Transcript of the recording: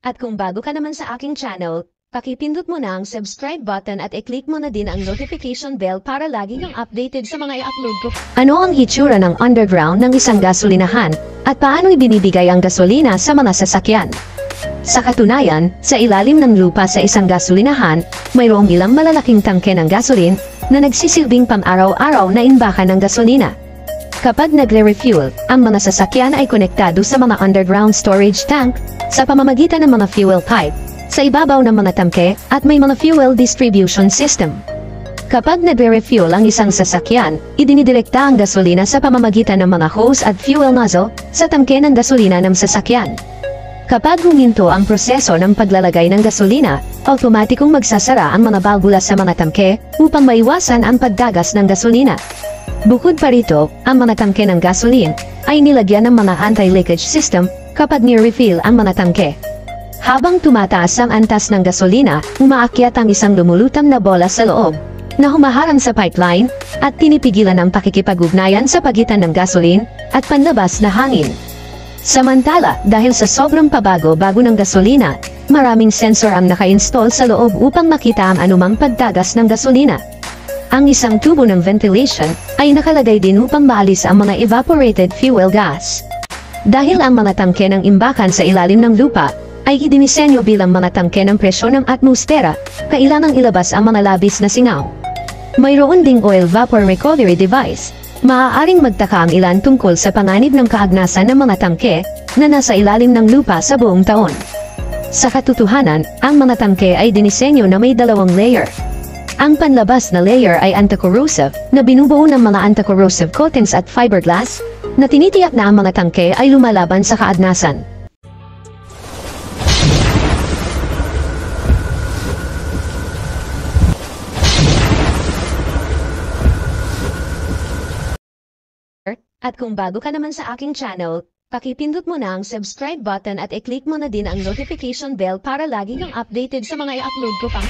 At kung bago ka naman sa aking channel, pakipindot mo na ang subscribe button at i-click mo na din ang notification bell para lagi kang updated sa mga i-upload ko. Ano ang hitsura ng underground ng isang gasolinahan at paano ibinibigay ang gasolina sa mga sasakyan? Sa katunayan, sa ilalim ng lupa sa isang gasolinahan, mayroong ilang malalaking tangke ng gasolin na nagsisilbing pang-araw-araw na imbakan ng gasolina. Kapag nagre-refuel, ang mga sasakyan ay konektado sa mga underground storage tank sa pamamagitan ng mga fuel pipe sa ibabaw ng mga tangke at may mga fuel distribution system. Kapag nagre-refuel ang isang sasakyan, idinidirekta ang gasolina sa pamamagitan ng mga hose at fuel nozzle sa tangke ng gasolina ng sasakyan. Kapag huminto ang proseso ng paglalagay ng gasolina, automatikong magsasara ang mga balbula sa mga tangke upang maiwasan ang pagdagas ng gasolina. Bukod pa rito, ang mga tangke ng gasolin ay nilagyan ng mga anti-leakage system kapag ni-refill ang mga tangke. Habang tumataas ang antas ng gasolina, umaakyat ang isang lumulutang na bola sa loob na humaharang sa pipeline at tinipigilan ang pakikipag-ugnayan sa pagitan ng gasolin at panlabas na hangin. Samantala, dahil sa sobrang pabago-bago ng gasolina, maraming sensor ang naka-install sa loob upang makita ang anumang pagdagas ng gasolina. Ang isang tubo ng ventilation ay nakalagay din upang maalis ang mga evaporated fuel gas. Dahil ang mga tangke ng imbakan sa ilalim ng lupa ay idinisenyo bilang mga tangke ng presyon ng atmosfera, kailangang ilabas ang mga labis na singaw. Mayroon ding oil vapor recovery device. Maaaring magtaka ang ilan tungkol sa panganib ng kaagnasan ng mga tangke na nasa ilalim ng lupa sa buong taon. Sa katotohanan, ang mga tangke ay dinisenyo na may dalawang layer. Ang panlabas na layer ay anti-corrosive na binubuo ng mga anti-corrosive coatings at fiberglass na tinitiyak na ang mga tangke ay lumalaban sa kaagnasan. At kung bago ka naman sa aking channel, pakipindot mo na ang subscribe button at i-click mo na din ang notification bell para lagi kang updated sa mga i-upload ko pang